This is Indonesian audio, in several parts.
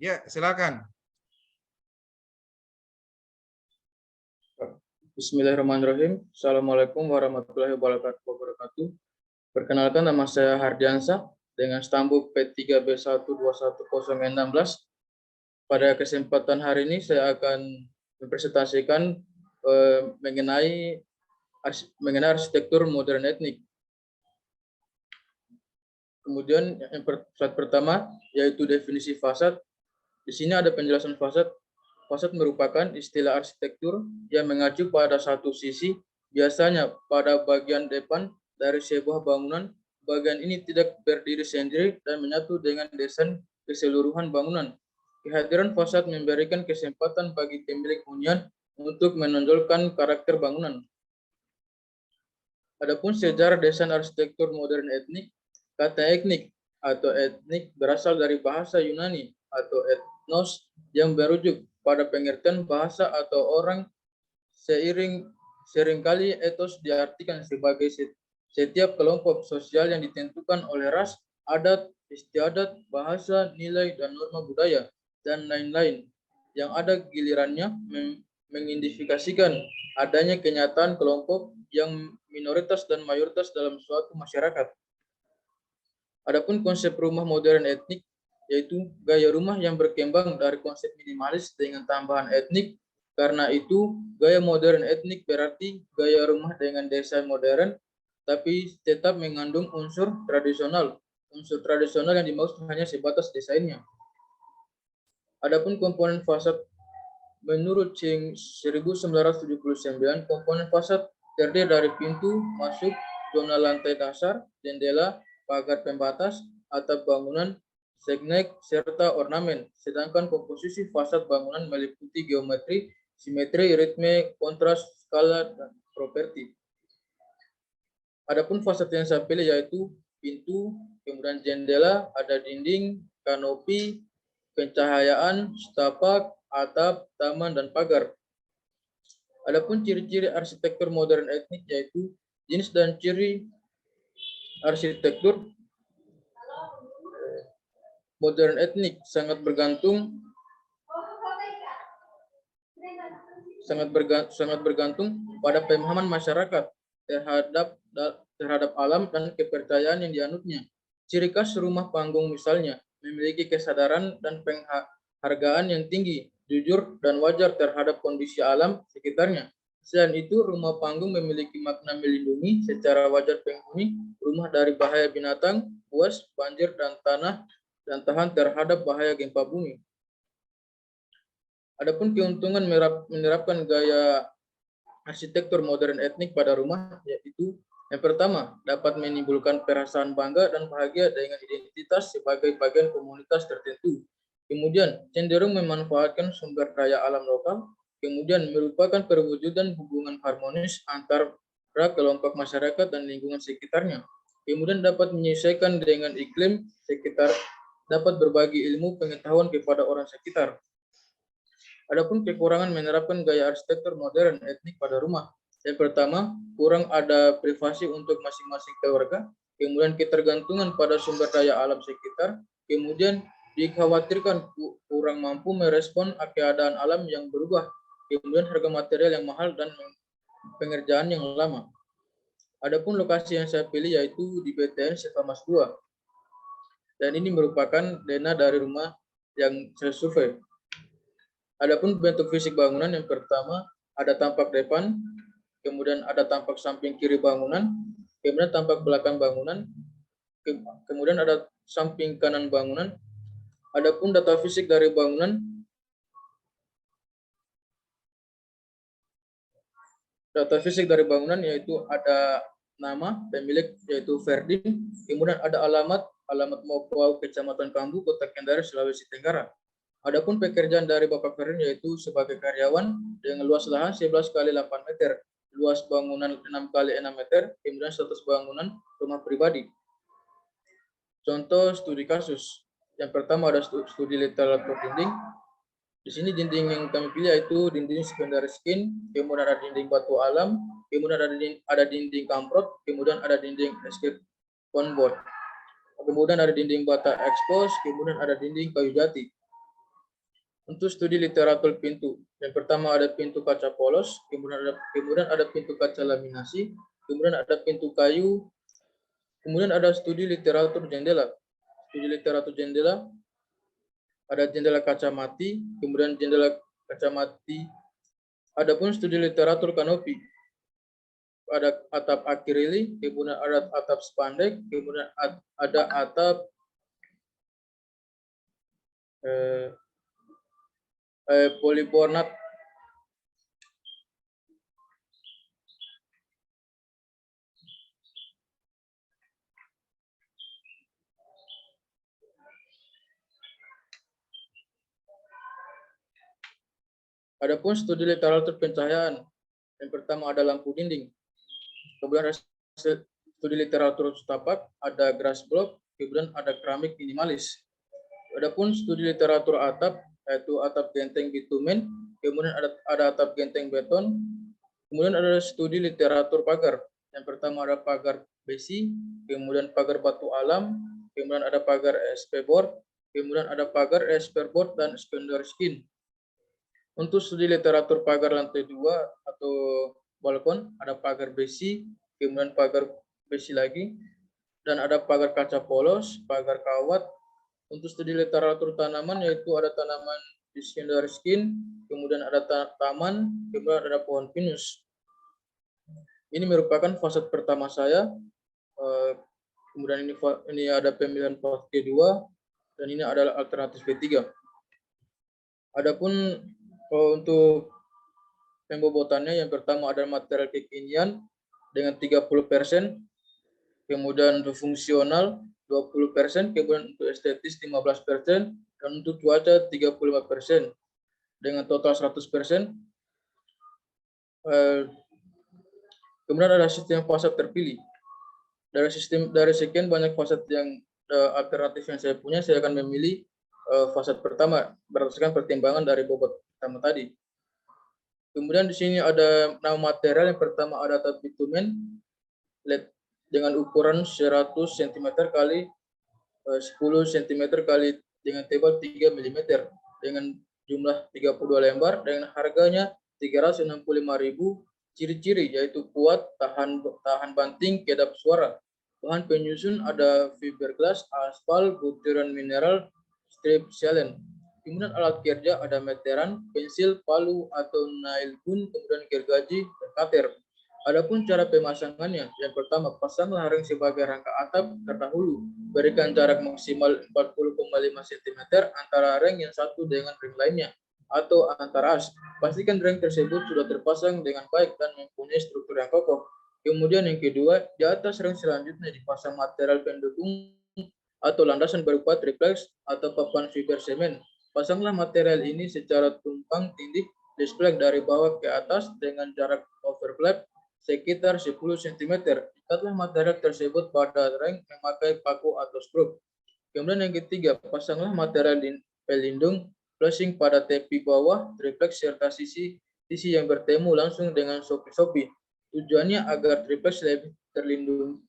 Ya, silakan. Bismillahirrahmanirrahim. Assalamualaikum warahmatullahi wabarakatuh. Perkenalkan, nama saya Hardiansyah dengan stambuk P3B121016. Pada kesempatan hari ini saya akan mempresentasikan mengenai arsitektur modern etnik. Kemudian slide pertama yaitu definisi fasad. Di sini ada penjelasan fasad. Fasad merupakan istilah arsitektur yang mengacu pada satu sisi, biasanya pada bagian depan dari sebuah bangunan. Bagian ini tidak berdiri sendiri dan menyatu dengan desain keseluruhan bangunan. Kehadiran fasad memberikan kesempatan bagi pemilik hunian untuk menonjolkan karakter bangunan. Adapun sejarah desain arsitektur modern etnik, kata etnik atau etnik berasal dari bahasa Yunani atau etnos yang merujuk pada pengertian bahasa atau orang. Seringkali etos diartikan sebagai setiap kelompok sosial yang ditentukan oleh ras, adat, istiadat, bahasa, nilai, dan norma budaya, dan lain-lain, yang ada gilirannya mengidentifikasikan adanya kenyataan kelompok yang minoritas dan mayoritas dalam suatu masyarakat. Adapun konsep rumah modern etnik yaitu gaya rumah yang berkembang dari konsep minimalis dengan tambahan etnik. Karena itu, gaya modern etnik berarti gaya rumah dengan desain modern, tapi tetap mengandung unsur tradisional. Unsur tradisional yang dimaksud hanya sebatas desainnya. Adapun komponen fasad, menurut Ching 1979, komponen fasad terdiri dari pintu masuk, zona lantai dasar, jendela, pagar pembatas, atap bangunan, segnek, serta ornamen. Sedangkan komposisi fasad bangunan meliputi geometri, simetri, ritme, kontras, skala, dan properti. Adapun fasad yang saya pilih yaitu pintu, kemudian jendela, ada dinding, kanopi, pencahayaan, setapak, atap, taman, dan pagar. Adapun ciri-ciri arsitektur modern etnik yaitu jenis dan ciri arsitektur modern etnik sangat bergantung pada pemahaman masyarakat terhadap alam dan kepercayaan yang dianutnya. Ciri khas rumah panggung misalnya memiliki kesadaran dan penghargaan yang tinggi, jujur dan wajar terhadap kondisi alam sekitarnya. Selain itu, rumah panggung memiliki makna melindungi secara wajar penghuni rumah dari bahaya binatang, buas, banjir, dan tahan terhadap bahaya gempa bumi. Adapun keuntungan menerapkan gaya arsitektur modern etnik pada rumah yaitu yang pertama, dapat menimbulkan perasaan bangga dan bahagia dengan identitas sebagai bagian komunitas tertentu. Kemudian, cenderung memanfaatkan sumber daya alam lokal. Kemudian, merupakan perwujudan hubungan harmonis antara kelompok masyarakat dan lingkungan sekitarnya. Kemudian, dapat menyesuaikan dengan iklim sekitar, dapat berbagi ilmu pengetahuan kepada orang sekitar. Adapun kekurangan menerapkan gaya arsitektur modern etnik pada rumah. Yang pertama, kurang ada privasi untuk masing-masing keluarga, kemudian ketergantungan pada sumber daya alam sekitar, kemudian dikhawatirkan kurang mampu merespon keadaan alam yang berubah, kemudian harga material yang mahal dan pengerjaan yang lama. Adapun lokasi yang saya pilih yaitu di BTN Setamas 2. Dan ini merupakan dana dari rumah yang saya survei. Adapun bentuk fisik bangunan yang pertama ada tampak depan, kemudian ada tampak samping kiri bangunan, kemudian tampak belakang bangunan, kemudian ada samping kanan bangunan. Adapun data fisik dari bangunan, yaitu ada nama pemilik yaitu Ferdin, kemudian ada alamat Mokwau, Kecamatan Kambu, Kota Kendari, Sulawesi Tenggara. Adapun pekerjaan dari Bapak Ferdin yaitu sebagai karyawan dengan luas lahan 11 kali 8 meter, luas bangunan 6 kali 6 meter, kemudian status bangunan rumah pribadi. Contoh studi kasus. Yang pertama ada studi literatur dinding. Di sini dinding yang kami pilih yaitu dinding secondary skin, kemudian ada dinding batu alam, kemudian ada dinding kamprot, kemudian ada dinding escape conboard. Kemudian ada dinding bata expose, kemudian ada dinding kayu jati. Untuk studi literatur pintu, yang pertama ada pintu kaca polos, kemudian ada pintu kaca laminasi, kemudian ada pintu kayu, kemudian ada studi literatur jendela. Studi literatur jendela ada jendela kaca mati, kemudian jendela kaca mati. Adapun studi literatur kanopi, ada atap akrilik, kemudian ada atap spandek, kemudian ada atap polibornat. Adapun studi literatur pencahayaan, yang pertama ada lampu dinding, kemudian ada studi literatur setapak, ada grass block, kemudian ada keramik minimalis. Adapun studi literatur atap, yaitu atap genteng bitumen, kemudian ada atap genteng beton, kemudian ada studi literatur pagar. Yang pertama ada pagar besi, kemudian pagar batu alam, kemudian ada pagar SP board, kemudian ada pagar SP board dan secondary skin. Untuk studi literatur pagar lantai 2 atau balkon, ada pagar besi, kemudian pagar besi lagi, dan ada pagar kaca polos, pagar kawat. Untuk studi literatur tanaman, yaitu ada tanaman di secondary skin, kemudian ada taman, kemudian ada pohon pinus. Ini merupakan fase pertama saya. Kemudian ini ada pemilihan fase kedua, dan ini adalah alternatif ketiga. Adapun untuk pembobotannya, yang pertama ada material kekinian dengan 30%, kemudian untuk fungsional 20%, kemudian untuk estetis 15%, dan untuk cuaca 35%, dengan total 100%. Kemudian ada sistem fasad terpilih. Dari sekian banyak fasad yang alternatif yang saya punya, saya akan memilih fasad pertama berdasarkan pertimbangan dari bobot pertama tadi. Kemudian di sini ada nama material. Yang pertama ada atap bitumen dengan ukuran 100 cm kali 10 cm kali dengan tebal 3 mm dengan jumlah 32 lembar dengan harganya 365.000. Ciri-ciri yaitu kuat, tahan banting, kedap suara. Bahan penyusun ada fiberglass, aspal, butiran mineral, strip silen. Kemudian alat kerja ada meteran, pensil, palu atau nail gun, kemudian gergaji dan cutter. Adapun cara pemasangannya, yang pertama pasanglah ring sebagai rangka atap terdahulu. Berikan jarak maksimal 40,5 cm antara ring yang satu dengan ring lainnya atau antara as. Pastikan ring tersebut sudah terpasang dengan baik dan mempunyai struktur yang kokoh. Kemudian yang kedua, di atas ring selanjutnya dipasang material pendukung atau landasan berupa triplex atau papan fiber semen. Pasanglah material ini secara tumpang tindih display dari bawah ke atas dengan jarak overlap sekitar 10 cm. Ikatlah material tersebut pada ring memakai paku atau skrup. Kemudian yang ketiga, pasanglah material pelindung flashing pada tepi bawah, triplex serta sisi yang bertemu langsung dengan sopi-sopi. Tujuannya agar triplex lebih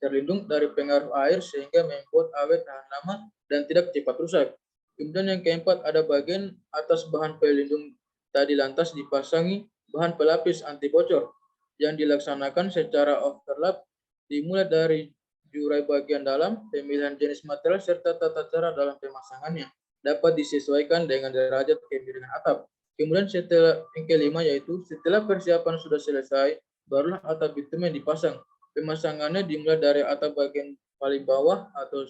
terlindung dari pengaruh air sehingga membuat awet tahan lama dan tidak cepat rusak. Kemudian yang keempat, ada bagian atas bahan pelindung tadi lantas dipasangi bahan pelapis anti bocor yang dilaksanakan secara overlap dimulai dari jurai bagian dalam, pemilihan jenis material serta tata cara dalam pemasangannya dapat disesuaikan dengan derajat kemiringan atap. Kemudian setelah yang kelima yaitu setelah persiapan sudah selesai, barulah atap bitumen dipasang. Pemasangannya dimulai dari atap bagian paling bawah atau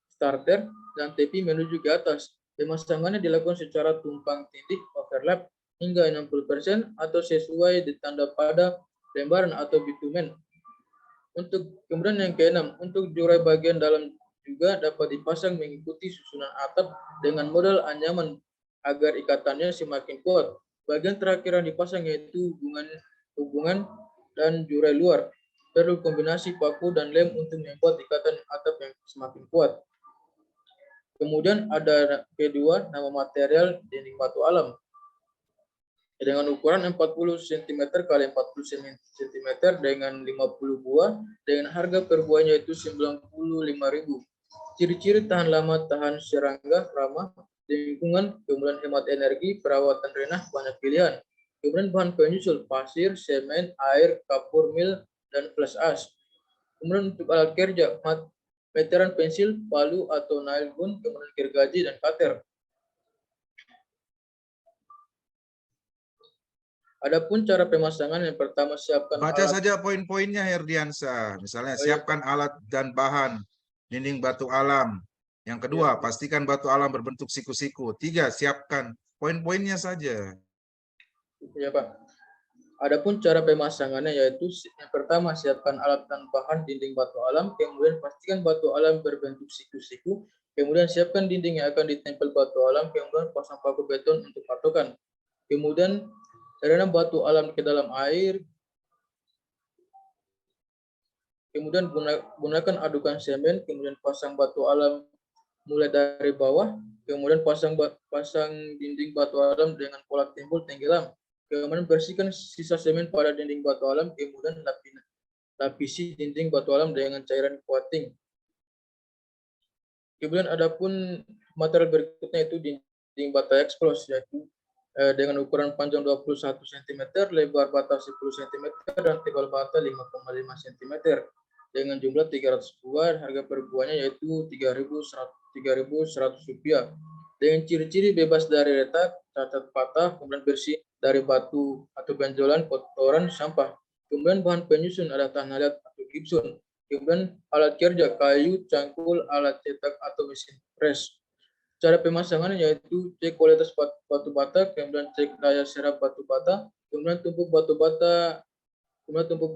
starter dan tepi menuju ke atas. Pemasangannya dilakukan secara tumpang tindih overlap hingga 60% atau sesuai ditanda pada lembaran atau bitumen. Kemudian yang keenam, untuk jurai bagian dalam juga dapat dipasang mengikuti susunan atap dengan model anyaman agar ikatannya semakin kuat. Bagian terakhir yang dipasang yaitu hubungan dan jurai luar. Perlu kombinasi paku dan lem untuk membuat ikatan atap yang semakin kuat. Kemudian ada kedua, nama material dinding batu alam dengan ukuran 40 cm kali 40 cm dengan 50 buah dengan harga per buahnya itu 95.000. Ciri-ciri tahan lama, tahan serangga, ramah, lingkungan, kemudian hemat energi, perawatan renah, banyak pilihan. Kemudian bahan penyusul, pasir, semen, air, kapur, mil, dan flash ash. Kemudian untuk alat kerja, meteran pensil, palu atau nail gun, kemudian gergaji, dan cutter. Adapun cara pemasangan, yang pertama siapkan Baca alat. saja poin-poinnya Herdiansa. Misalnya Oh, iya, siapkan alat dan bahan dinding batu alam. Yang kedua, iya. pastikan batu alam berbentuk siku-siku. 3, siapkan poin-poinnya saja. Ya, Pak. Adapun cara pemasangannya yaitu yang pertama siapkan alat dan bahan dinding batu alam, kemudian pastikan batu alam berbentuk siku-siku, kemudian siapkan dinding yang akan ditempel batu alam, kemudian pasang paku beton untuk patokan. Kemudian rendam batu alam ke dalam air, kemudian gunakan adukan semen, kemudian pasang batu alam mulai dari bawah, kemudian pasang dinding batu alam dengan pola timbul tenggelam. Kemudian bersihkan sisa semen pada dinding batu alam, kemudian lapisi dinding batu alam dengan cairan coating. Kemudian adapun material berikutnya itu dinding bata eksplos, yaitu dengan ukuran panjang 21 cm, lebar bata 10 cm, dan tebal bata 5,5 cm dengan jumlah 300 buah. Harga per buahnya yaitu Rp3.100 dengan ciri-ciri bebas dari retak, cacat patah, kemudian bersih dari batu atau benjolan, kotoran, sampah. Kemudian bahan penyusun ada tanah liat atau gibson. Kemudian alat kerja kayu, cangkul, alat cetak atau mesin press. Cara pemasangan yaitu cek kualitas batu bata, kemudian cek daya serap batu bata, kemudian tumpuk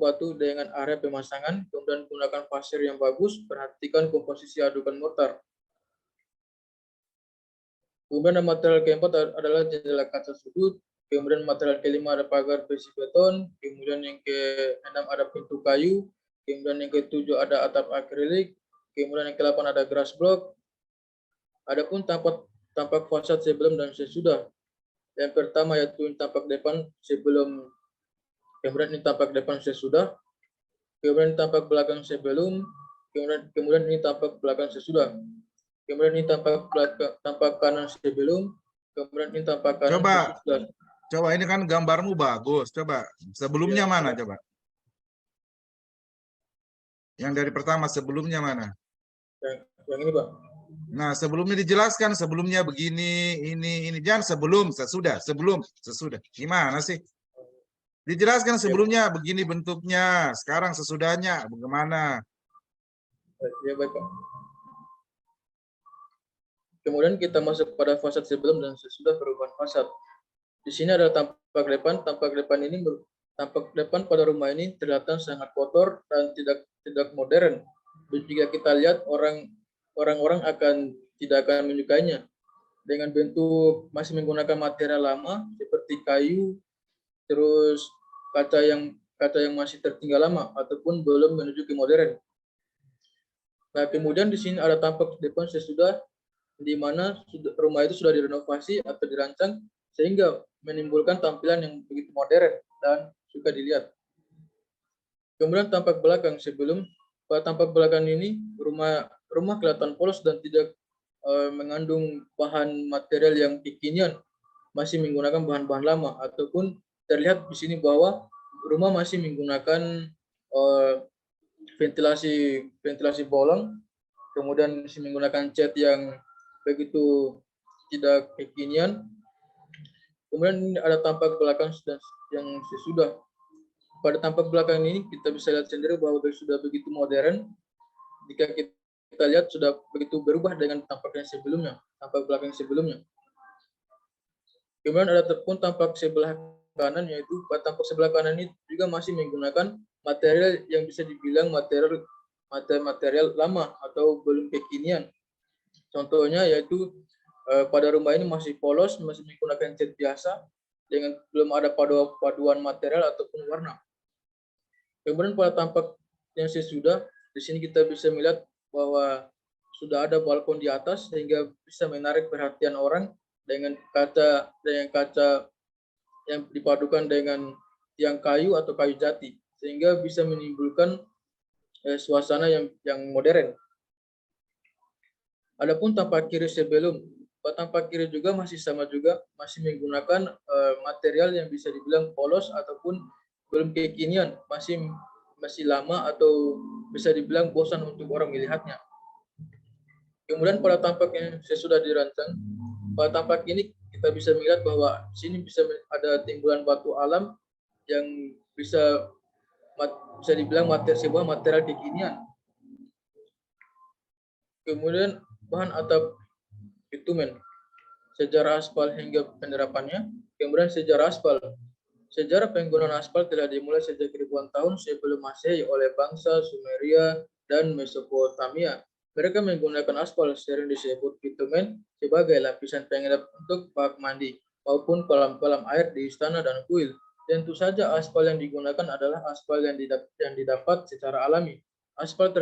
batu dengan area pemasangan, kemudian gunakan pasir yang bagus, perhatikan komposisi adukan mortar. Kemudian material keempat adalah jendela kaca sudut, kemudian material kelima ada pagar besi beton, kemudian yang keenam ada pintu kayu, kemudian yang ketujuh ada atap akrilik, kemudian yang ke-8 ada grass block. Adapun tampak fasad sebelum dan sesudah. Yang pertama yaitu tampak depan sebelum, kemudian ini tampak depan sesudah, kemudian tampak belakang sebelum, kemudian ini tampak belakang sesudah. Kemudian ini tampak kanan sebelum, kemudian ini tampak kanan sesudah. Coba ini kan gambarmu bagus. Coba sebelumnya mana coba? Yang dari pertama sebelumnya mana? Yang ini, Pak. Nah, sebelumnya dijelaskan sebelumnya begini, ini. Jangan sebelum, sesudah, sebelum, sesudah. Gimana sih? Dijelaskan sebelumnya begini bentuknya, sekarang sesudahnya bagaimana? Ya, baik, Pak. Kemudian kita masuk pada fasad sebelum dan sesudah perubahan fasad. Di sini ada tampak depan. Tampak depan pada rumah ini terlihat sangat kotor dan tidak modern. Jika kita lihat orang-orang tidak akan menyukainya. Dengan bentuk masih menggunakan material lama seperti kayu, terus kaca yang masih tertinggal lama ataupun belum menuju ke modern. Nah, kemudian di sini ada tampak depan sesudah, di mana rumah itu sudah direnovasi atau dirancang sehingga menimbulkan tampilan yang begitu modern dan suka dilihat. Kemudian tampak belakang pada tampak belakang ini rumah kelihatan polos dan tidak mengandung bahan material yang kekinian, masih menggunakan bahan-bahan lama, ataupun terlihat di sini bahwa rumah masih menggunakan ventilasi bolong, kemudian masih menggunakan cat yang begitu tidak kekinian. Kemudian ada tampak belakang yang sesudah. Pada tampak belakang ini kita bisa lihat sendiri bahwa sudah begitu modern. Jika kita lihat sudah begitu berubah dengan tampak belakang sebelumnya. Kemudian ada pun tampak sebelah kanan, yaitu pada tampak sebelah kanan ini juga masih menggunakan material yang bisa dibilang material lama atau belum kekinian. Contohnya yaitu pada rumah ini masih polos, masih menggunakan cat biasa dengan belum ada paduan material ataupun warna. Kemudian pada tampak yang sesudah, di sini kita bisa melihat bahwa sudah ada balkon di atas sehingga bisa menarik perhatian orang dengan kaca yang dipadukan dengan tiang kayu atau kayu jati sehingga bisa menimbulkan suasana yang modern. Adapun tampak kiri sebelum, tampak kiri juga masih sama juga, masih menggunakan material yang bisa dibilang polos ataupun belum kekinian, masih lama atau bisa dibilang bosan untuk orang melihatnya. Kemudian pada tampak yang sesudah dirancang, pada tampak ini kita bisa melihat bahwa sini bisa ada timbulan batu alam yang bisa dibilang sebuah material kekinian. Kemudian bahan atap bitumen, sejarah aspal hingga penerapannya. Kemudian sejarah aspal. Sejarah penggunaan aspal telah dimulai sejak ribuan tahun sebelum Masehi oleh bangsa Sumeria dan Mesopotamia. Mereka menggunakan aspal, sering disebut bitumen, sebagai lapisan pengendap untuk bak mandi maupun kolam-kolam air di istana dan kuil. Tentu saja aspal yang digunakan adalah aspal yang didapat secara alami. Aspal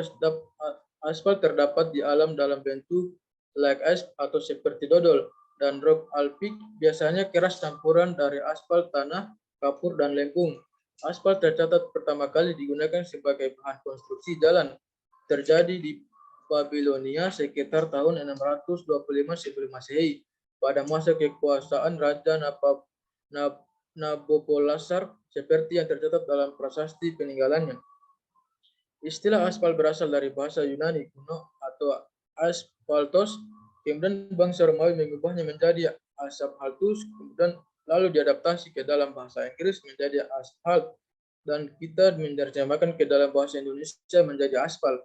terdapat di alam dalam bentuk like ice atau seperti dodol, dan rock alpik biasanya keras campuran dari aspal tanah, kapur, dan lempung. Aspal tercatat pertama kali digunakan sebagai bahan konstruksi jalan. Terjadi di Babilonia sekitar tahun 625 sebelum Masehi. Pada masa kekuasaan Raja Nabopolassar, seperti yang tercatat dalam prasasti peninggalannya. Istilah aspal berasal dari bahasa Yunani kuno atau asphaltos, kemudian bangsa Romawi mengubahnya menjadi asphaltus, kemudian lalu diadaptasi ke dalam bahasa Inggris menjadi asphalt, dan kita menerjemahkan ke dalam bahasa Indonesia menjadi aspal.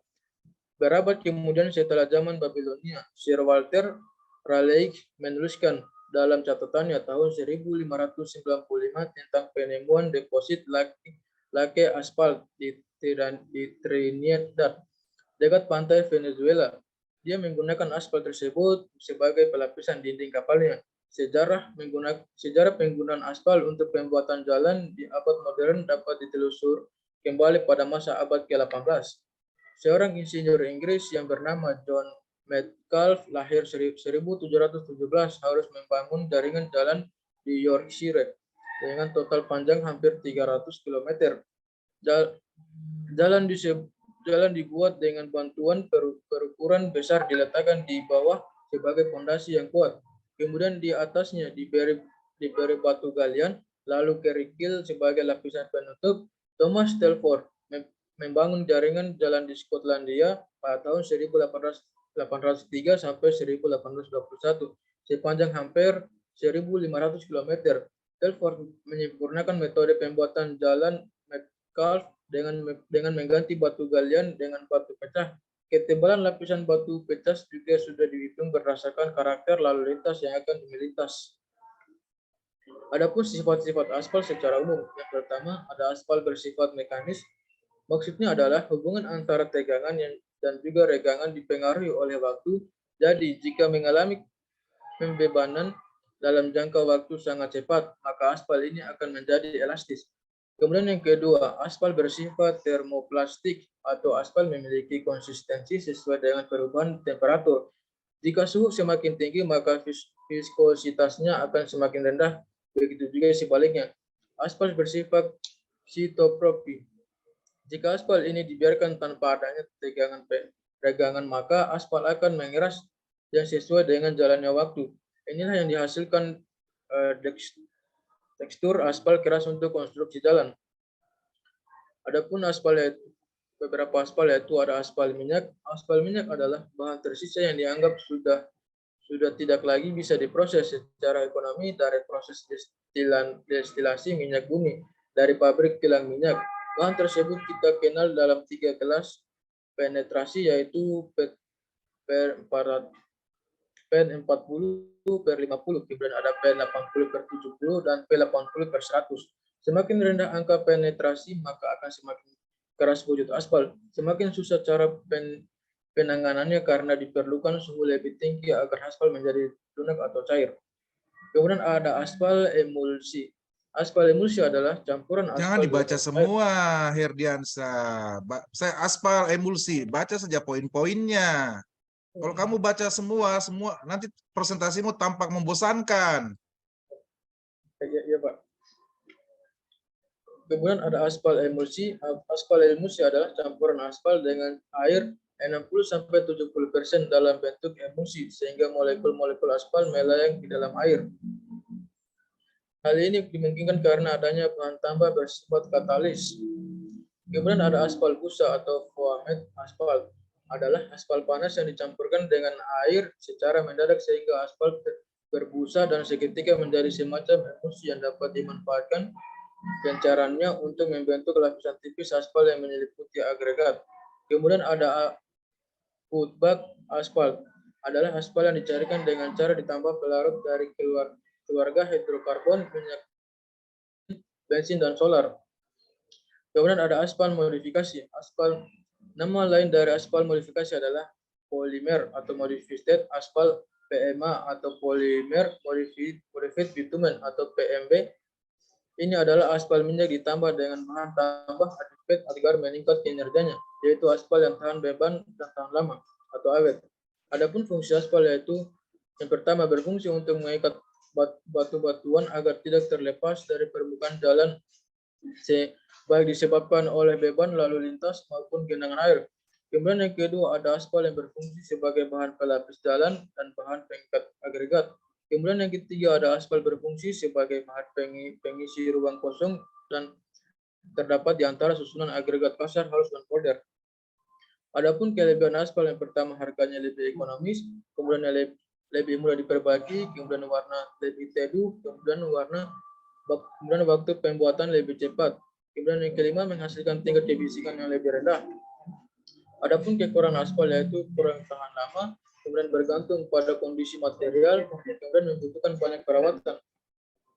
Berabad kemudian setelah zaman Babilonia, Sir Walter Raleigh menuliskan dalam catatannya tahun 1595 tentang penemuan deposit lake aspal di Trinidad, dekat pantai Venezuela. Dia menggunakan aspal tersebut sebagai pelapisan dinding kapalnya. Sejarah penggunaan aspal untuk pembuatan jalan di abad modern dapat ditelusur kembali pada masa abad ke-18. Seorang insinyur Inggris yang bernama John Metcalfe lahir 1717 harus membangun jaringan jalan di Yorkshire dengan total panjang hampir 300 km. Jalan dibuat dengan bantuan berukuran besar diletakkan di bawah sebagai fondasi yang kuat. Kemudian di atasnya diberi batu galian, lalu kerikil sebagai lapisan penutup. Thomas Telford membangun jaringan jalan di Skotlandia pada tahun 1803 sampai 1821 sepanjang hampir 1.500 km. Telford menyempurnakan metode pembuatan jalan Metcalfe dengan mengganti batu galian dengan batu pecah. Ketebalan lapisan batu pecah juga sudah dihitung berdasarkan karakter lalu lintas yang akan melintas. Adapun sifat-sifat aspal secara umum, yang pertama ada aspal bersifat mekanis. Maksudnya adalah hubungan antara tegangan dan juga regangan dipengaruhi oleh waktu. Jadi jika mengalami pembebanan dalam jangka waktu sangat cepat, maka aspal ini akan menjadi elastis. Kemudian yang kedua, aspal bersifat termoplastik atau aspal memiliki konsistensi sesuai dengan perubahan temperatur. Jika suhu semakin tinggi, maka viskositasnya akan semakin rendah. Begitu juga sebaliknya. Aspal bersifat sitopropi. Jika aspal ini dibiarkan tanpa adanya regangan, maka aspal akan mengeras yang sesuai dengan jalannya waktu. Inilah yang dihasilkan tekstur aspal keras untuk konstruksi jalan. Adapun beberapa aspal yaitu ada aspal minyak. Aspal minyak adalah bahan tersisa yang dianggap sudah tidak lagi bisa diproses secara ekonomi dari proses destilasi minyak bumi dari pabrik kilang minyak. Bahan tersebut kita kenal dalam 3 kelas penetrasi, yaitu P40/50, kemudian ada P80/70 dan P80/100. Semakin rendah angka penetrasi, maka akan semakin keras wujud aspal. Semakin susah cara penanganannya karena diperlukan suhu lebih tinggi agar aspal menjadi lunak atau cair. Kemudian ada aspal emulsi. Aspal emulsi adalah campuran aspal. Jangan dibaca semua, Herdiansa. Saya aspal emulsi, baca saja poin-poinnya. Kalau kamu baca semua nanti presentasimu tampak membosankan. Ya, Pak. Kemudian ada aspal emulsi. Aspal emulsi adalah campuran aspal dengan air 60-70% dalam bentuk emulsi sehingga molekul-molekul aspal melayang di dalam air. Hal ini dimungkinkan karena adanya bahan tambah bersifat katalis. Kemudian ada aspal busa atau foamet aspal. Adalah aspal panas yang dicampurkan dengan air secara mendadak sehingga aspal berbusa dan seketika menjadi semacam emulsi yang dapat dimanfaatkan pencarannya untuk membentuk lapisan tipis aspal yang menyelimuti agregat. Kemudian ada footbath aspal. Adalah aspal yang dicarikan dengan cara ditambah pelarut dari keluarga hidrokarbon, minyak, bensin, dan solar. Kemudian ada aspal modifikasi. Nama lain dari aspal modifikasi adalah polimer atau modified aspal, PMA atau polymer modified bitumen atau PMB. Ini adalah aspal minyak ditambah dengan bahan tambah adipat agar meningkat kinerjanya, yaitu aspal yang tahan beban dan tahan lama atau awet. Adapun fungsi aspal yaitu yang pertama berfungsi untuk mengikat batu-batuan agar tidak terlepas dari permukaan jalan baik disebabkan oleh beban lalu lintas maupun genangan air. Kemudian yang kedua ada aspal yang berfungsi sebagai bahan pelapis jalan dan bahan pengikat agregat. Kemudian yang ketiga ada aspal berfungsi sebagai bahan pengisi ruang kosong dan terdapat di antara susunan agregat kasar, halus, dan folder. Adapun kelebihan aspal yang pertama harganya lebih ekonomis, kemudian lebih mudah diperbaiki, kemudian warna lebih teduh, kemudian waktu pembuatan lebih cepat. Kemudian yang kelima menghasilkan tingkat kebisikan yang lebih rendah. Adapun kekurangan aspal yaitu kurang tahan lama, kemudian bergantung pada kondisi material, kemudian membutuhkan banyak perawatan.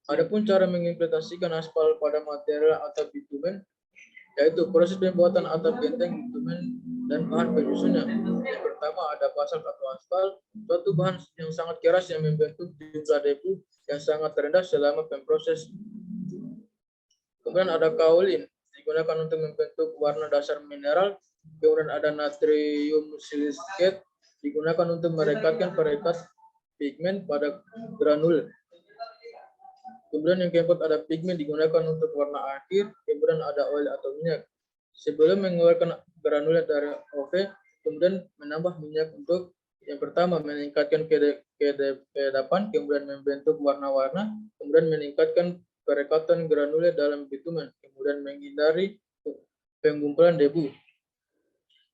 Adapun cara mengimplementasikan aspal pada material atap bitumen yaitu proses pembuatan atap genteng bitumen dan bahan penyusunnya. Yang pertama ada basalt atau aspal, suatu bahan yang sangat keras yang membentuk jumlah debu yang sangat rendah selama pemproses. Kemudian ada kaolin, digunakan untuk membentuk warna dasar mineral. Kemudian ada natrium silicate, digunakan untuk merekatkan perekat pigmen pada granul. Kemudian yang keempat ada pigmen digunakan untuk warna akhir. Kemudian ada oil atau minyak. Sebelum mengeluarkan granul dari oven, kemudian menambah minyak untuk yang pertama meningkatkan kedepan, kemudian membentuk warna-warna, kemudian meningkatkan perekatan granule dalam bitumen, kemudian menghindari pengumpulan debu.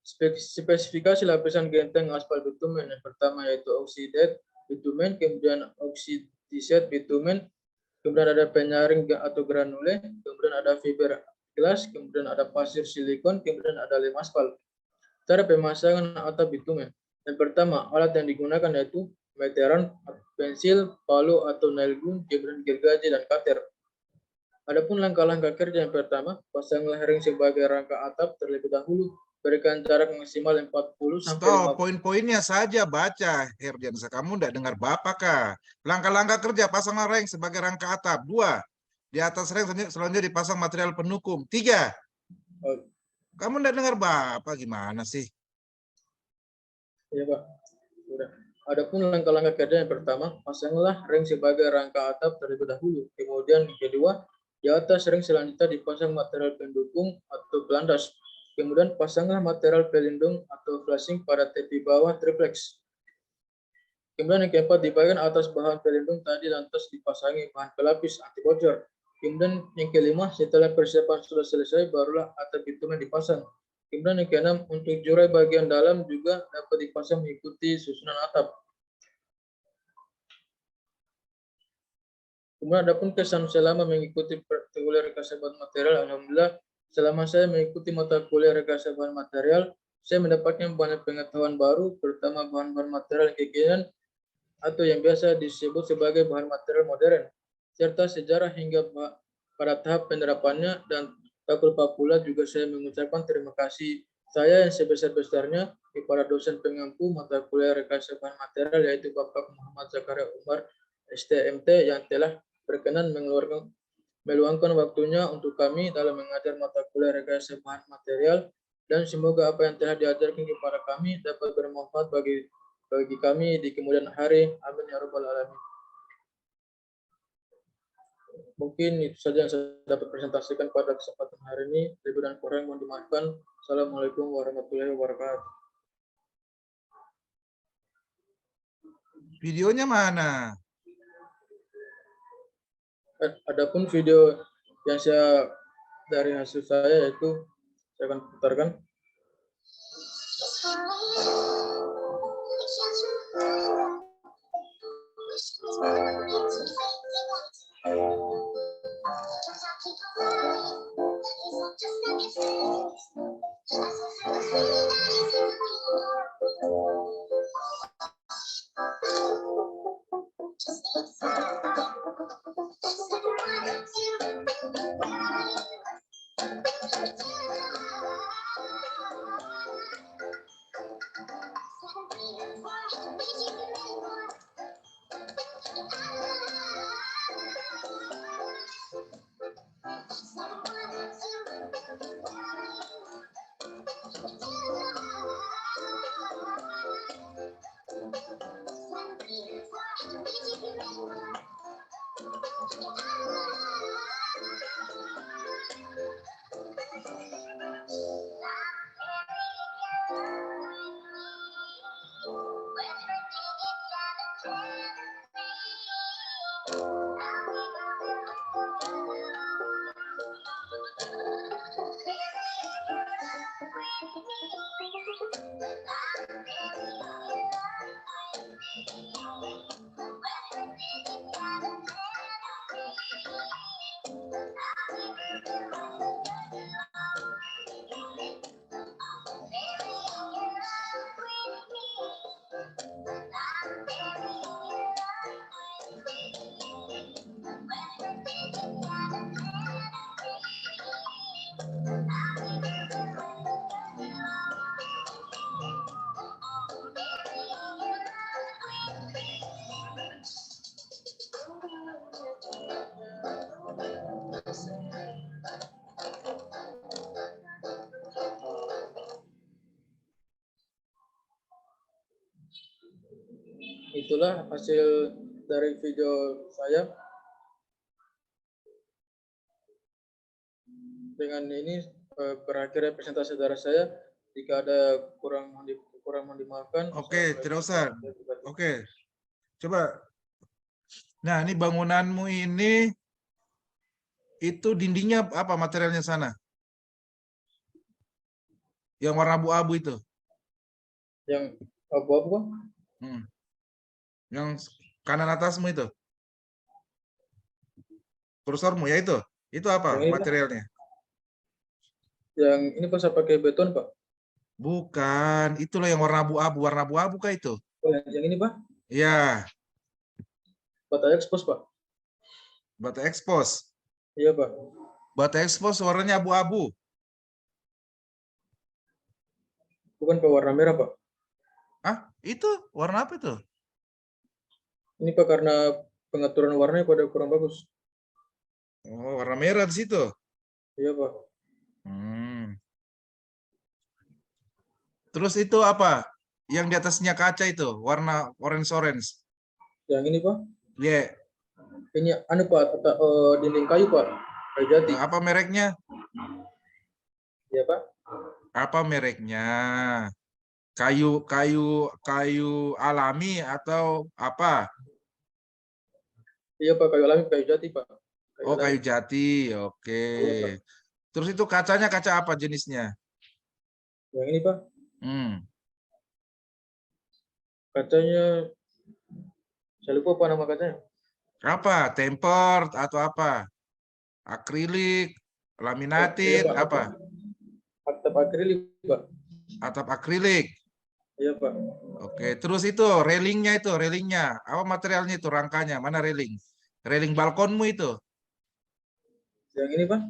Spesifikasi lapisan genteng aspal bitumen yang pertama yaitu oxidate bitumen, kemudian oxidized bitumen, kemudian ada penyaring atau granule, kemudian ada fiberglass, kemudian ada pasir silikon, kemudian ada lem aspal. Cara pemasangan atap bitumen. Yang pertama, alat yang digunakan yaitu meteran, pensil, palu atau nail gun, kemudian gergaji dan cutter. Adapun langkah-langkah kerja yang pertama, pasanglah ring sebagai rangka atap terlebih dahulu, berikan jarak maksimal 40 sampai 50. Poin-poinnya saja baca, Herdiansa. Kamu tidak dengar Bapak kah? Langkah-langkah kerja, pasanglah ring sebagai rangka atap. 2, di atas ring selanjutnya dipasang material pendukung. 3, kamu tidak dengar Bapak, gimana sih? Iya Pak, sudah. Adapun langkah-langkah kerja yang pertama, pasanglah ring sebagai rangka atap terlebih dahulu. Kemudian yang kedua, di atas ring selanjutnya dipasang material pendukung atau pelandas. Kemudian pasanglah material pelindung atau flashing pada tepi bawah triplex. Kemudian yang keempat, di bagian atas bahan pelindung tadi lantas dipasangi bahan pelapis anti bocor. Kemudian yang kelima, setelah persiapan sudah selesai, barulah atap bitumen dipasang. Kemudian yang keenam, untuk jurai bagian dalam juga dapat dipasang mengikuti susunan atap. Kemudian adapun kesan selama mengikuti kuliah rekayasa bahan material, alhamdulillah selama saya mengikuti mata kuliah rekayasa bahan material, saya mendapatkan banyak pengetahuan baru, terutama bahan-bahan material kekinian atau yang biasa disebut sebagai bahan material modern, serta sejarah hingga pada tahap penerapannya. Dan tak lupa pula juga saya mengucapkan terima kasih saya yang sebesar-besarnya kepada dosen pengampu mata kuliah rekayasa bahan material yaitu Bapak Muhammad Zakaria Umar STMT yang telah berkenan meluangkan waktunya untuk kami dalam mengajar mata kuliah rekayasa bahan material, dan semoga apa yang telah diajarkan kepada kami dapat bermanfaat bagi kami di kemudian hari. Amin ya rabbal alamin. Mungkin itu saja yang saya dapat presentasikan pada kesempatan hari ini. Lebih dan kurang mohon dimaafkan. Assalamualaikum warahmatullahi wabarakatuh. Videonya mana? Adapun video yang saya dari hasil saya yaitu saya akan putarkan. Itulah hasil dari video saya. Dengan ini berakhir presentasi dari saya. Jika ada kurang dimaafkan. Oke, tidak usah. Oke, coba. Nah, ini bangunanmu ini itu dindingnya apa materialnya sana? Yang warna abu-abu itu. Yang abu-abu, Pak? Yang kanan atasmu itu. Kursormu ya itu. Itu apa Yang ini, Pak? materialnya? Yang ini Pak saya pakai beton, Pak. Bukan, itulah yang warna abu-abu kah itu? Oh, yang ini, Pak? Ya, Bata ekspos, Pak. bata ekspos. Iya, Pak. Bata ekspos warnanya abu-abu. Bukan Pak, warna merah, Pak. Ah, itu warna apa itu? Ini Pak karena pengaturan warnanya pada kurang bagus. Oh, warna merah di situ. Iya, Pak. Terus itu apa? Yang di atasnya kaca itu, warna orange-orange. Yang ini, Pak. Ya, Ini anu, Pak, dinding kayu, Pak. Kayu jati. apa mereknya? Iya, Pak. Apa mereknya? Kayu alami atau apa? Iya, Pak, kayu alami, kayu jati, Pak. Oh, alami. kayu jati. Oke. Iya, Pak. Terus itu kacanya kaca apa jenisnya? Yang ini, Pak. Hmm. Kacanya saya lupa apa nama kacanya. Apa? Tempered atau apa? Akrilik, laminated, Iya, Pak. apa? Atap akrilik, Pak. Atap akrilik. Iya, Pak. Oke, terus itu railingnya, apa materialnya itu, rangkanya, mana railing? Railing balkonmu itu, Yang ini, Pak.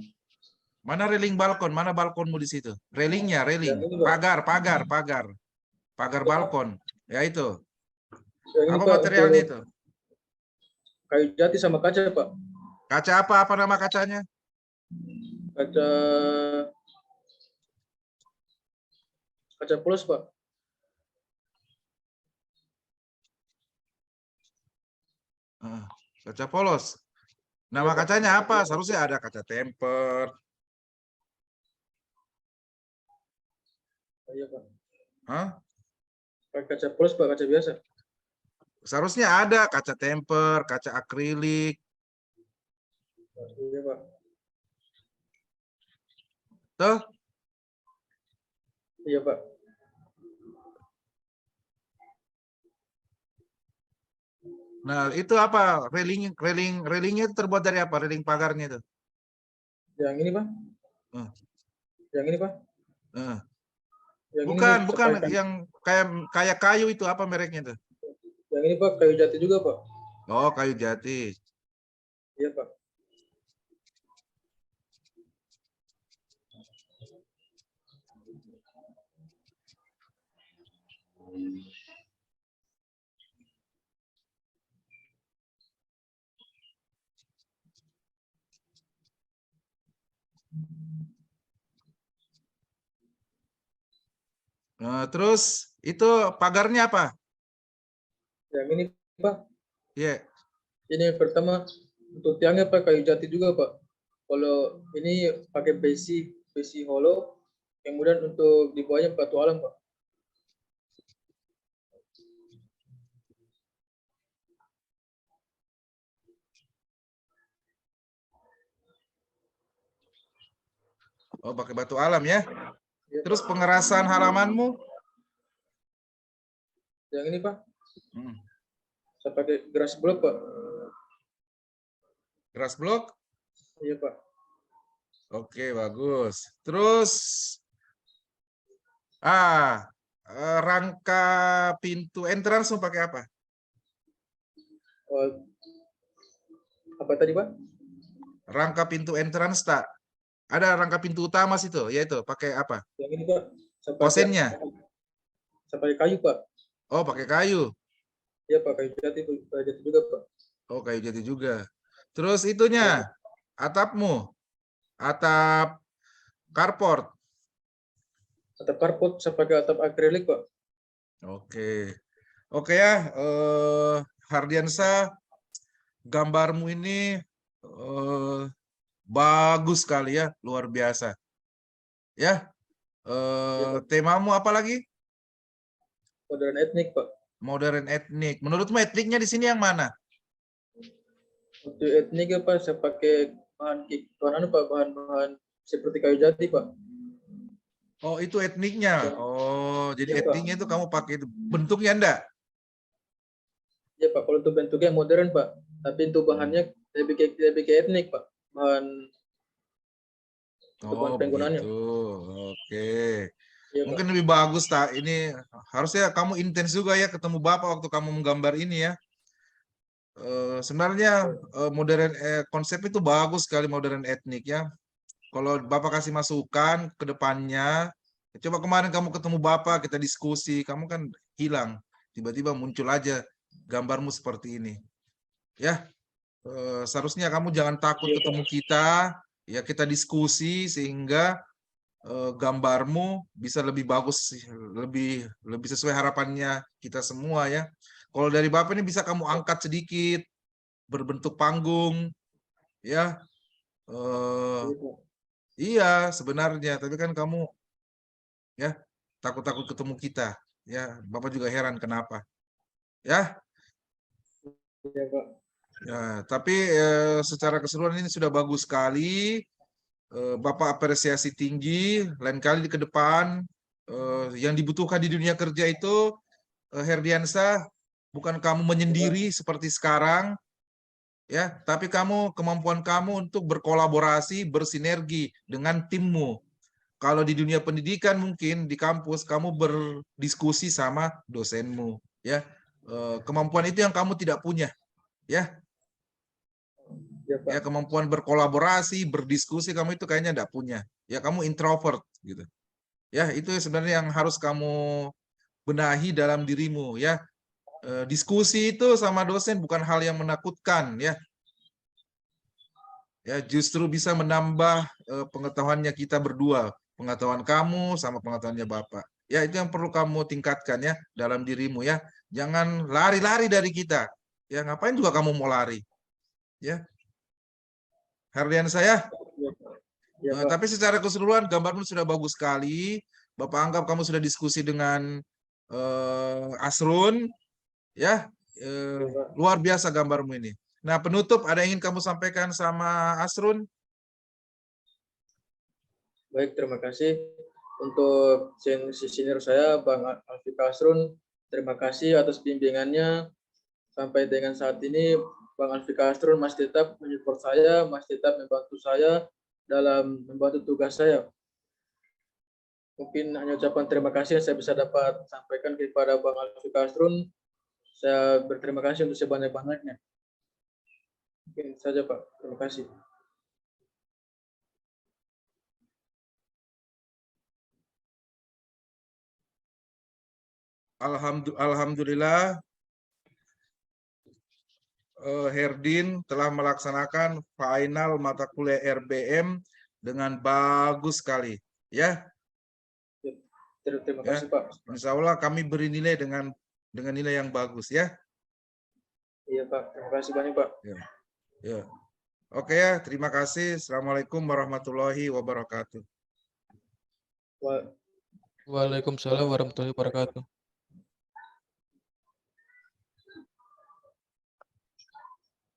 mana railing balkon, mana balkonmu di situ? Railingnya, railing, Yang ini, Pak. pagar balkon, ya itu. Yang ini, Apa Pak, materialnya untuk itu? kayu jati sama kaca, Pak. Kaca apa? Apa nama kacanya? Kaca polos, Pak. Kaca polos. Nama Iya, Pak. kacanya apa? Seharusnya ada kaca tempered. Iya, Pak. Hah? Kaca polos, Pak, kaca biasa. Seharusnya ada kaca temper, kaca akrilik. Iya, Pak. Tuh. Iya, Pak. Nah, itu apa? Railingnya itu terbuat dari apa? Railing pagarnya itu. Yang ini, Pak. Hmm. Yang ini, Pak. Hmm. Yang ini Bukan sampaikan. yang kayak kayu itu, apa mereknya itu? Yang ini, Pak, kayu jati juga, Pak. Oh, kayu jati. Iya, Pak. Nah, terus itu pagarnya apa? Yang ini, Pak. Iya. Ini yang pertama untuk tiangnya Pak kayu jati juga, Pak. Kalau ini pakai besi holo, kemudian untuk di bawahnya batu alam, Pak. Oh, pakai batu alam ya. Iya, Terus Pak. pengerasan halamanmu? Yang ini, Pak, Hmm. saya pakai grass block, Pak. Grass block? Iya, Pak. Oke, bagus. Terus rangka pintu entrance mau pakai apa? Oh, apa tadi, Pak? Rangka pintu entrance tak? Ada rangka pintu utama situ, yaitu pakai apa? Yang ini, Pak, Kosennya? saya pakai kayu, Pak. Oh, pakai kayu. Iya, Pak, kayu jati juga, Pak. Oh, kayu jati juga. Terus itunya, atapmu, atap carport. Atap karpot saya pakai atap akrilik, Pak. Oke. Oke ya, Hardiansa, gambarmu ini bagus sekali ya, luar biasa. Ya, Iya, Pak. temamu apa lagi? Modern etnik, Pak. Modern etnik. Menurutmu etniknya di sini yang mana? Untuk etnik apa saya pakai bahan seperti kayu jati, Pak. Oh, itu etniknya. Oh, jadi Iya, Pak. etniknya itu kamu pakai itu. Bentuknya enggak? Ya Pak, kalau untuk bentuknya modern Pak, tapi untuk bahannya lebih ke etnik Pak, bahan untuk bahan Oh, penggunaannya. begitu. Oke. Iya Pak. Mungkin lebih bagus tak? Ini harusnya kamu intens juga ya ketemu Bapak waktu kamu menggambar ini ya. Sebenarnya modern konsep itu bagus sekali modern etnik ya. Kalau Bapak kasih masukan ke depannya, coba kemarin kamu ketemu Bapak, kita diskusi, kamu kan hilang. Tiba-tiba muncul aja gambarmu seperti ini. Ya, seharusnya kamu jangan takut Iya ketemu Pak. kita, ya kita diskusi sehingga gambarmu bisa lebih bagus, lebih sesuai harapannya kita semua ya. Kalau dari Bapak ini bisa kamu angkat sedikit, berbentuk panggung, ya. Iya, Pak. Iya, sebenarnya, tapi kan kamu ya takut-takut ketemu kita, ya. Bapak juga heran kenapa, ya. Iya Pak. Ya, tapi secara keseluruhan ini sudah bagus sekali. Bapak apresiasi tinggi. Lain kali ke depan yang dibutuhkan di dunia kerja itu Herdiansa bukan kamu menyendiri seperti sekarang, ya, tapi kemampuan kamu untuk berkolaborasi, bersinergi dengan timmu. Kalau di dunia pendidikan mungkin di kampus kamu berdiskusi sama dosenmu, ya. Kemampuan itu yang kamu tidak punya, ya. Iya Pak. Ya, kemampuan berkolaborasi, berdiskusi kamu itu kayaknya tidak punya. Ya, kamu introvert gitu. Ya, itu sebenarnya yang harus kamu benahi dalam dirimu ya. Diskusi itu sama dosen bukan hal yang menakutkan ya. Ya, justru bisa menambah pengetahuannya kita berdua, pengetahuan kamu sama pengetahuannya Bapak. Ya, itu yang perlu kamu tingkatkan ya dalam dirimu ya. Jangan lari-lari dari kita. Ya, ngapain juga kamu mau lari? Ya. Hardian saya. Iya Pak. Iya Pak. Tapi secara keseluruhan gambarmu sudah bagus sekali. Bapak anggap kamu sudah diskusi dengan Asrun, ya. Luar biasa gambarmu ini. Nah, penutup ada yang ingin kamu sampaikan sama Asrun? Baik, terima kasih untuk senior saya, Bang Alfi Kasrun. Terima kasih atas bimbingannya. Sampai dengan saat ini, Bang Alfi Kasrun masih tetap menyupport saya, masih tetap membantu saya dalam membantu tugas saya. Mungkin hanya ucapan terima kasih yang saya bisa dapat sampaikan kepada Bang Alfi Kasrun. Saya berterima kasih untuk sebanyak-banyaknya. Mungkin saja, Pak. Terima kasih. Alhamdulillah, Herdin telah melaksanakan final mata kuliah RBM dengan bagus sekali. Ya, Terima ya. kasih, Pak. Insya Allah kami beri nilai dengan nilai yang bagus ya. Iya, Pak. Terima kasih banyak, Pak. Ya. Ya. Oke ya, terima kasih. Assalamualaikum warahmatullahi wabarakatuh. Wa- Waalaikumsalam warahmatullahi wabarakatuh.